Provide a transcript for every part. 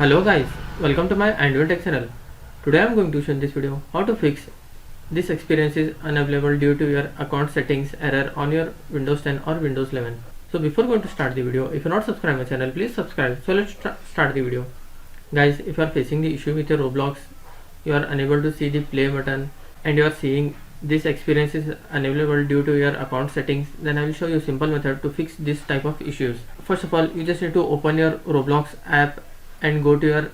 Hello guys, welcome to my AndWin Tech channel. Today I am going to show in this video how to fix this experience is unavailable due to your account settings error on your Windows 10 or Windows 11. So before going to start the video, if you are not subscribed my channel, please subscribe. So let's start the video. Guys, if you are facing the issue with your Roblox, you are unable to see the play button and you are seeing this experience is unavailable due to your account settings, then I will show you a simple method to fix this type of issues. First of all, you just need to open your Roblox app and go to your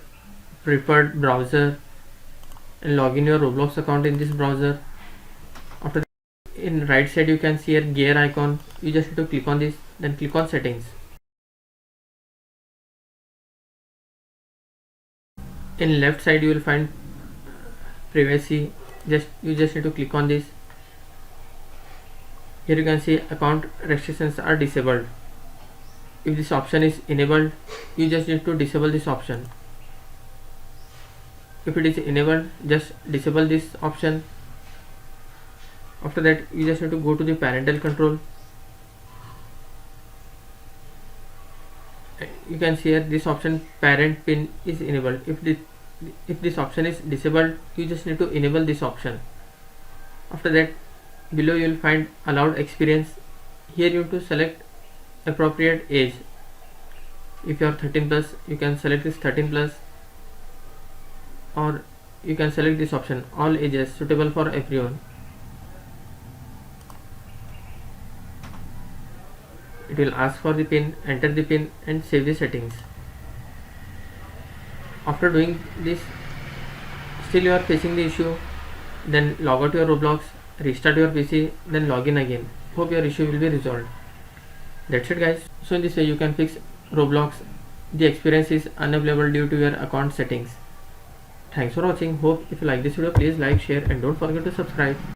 preferred browser and log in your Roblox account in this browser. After that, in right side you can see a gear icon. You just need to click on this, then click on settings. In left side you will find privacy. You just need to click on this. Here you can see account restrictions are disabled. If this option is enabled, you just need to disable this option. If it is enabled, just disable this option. After that, you just need to go to the parental control. You can see here this option parent pin is enabled. If this option is disabled, you just need to enable this option. After that, below you will find allowed experience. Here you have to select appropriate age. If you are 13 plus, you can select this 13 plus, or you can select this option all ages suitable for everyone. It will ask for the pin, enter the pin and save the settings. After doing this, still you are facing the issue, then log out your Roblox, restart your PC, then log in again. Hope your issue will be resolved. That's it guys. So in this way you can fix Roblox. The experience is unavailable due to your account settings. Thanks for watching. Hope if you like this video, please like, share and don't forget to subscribe.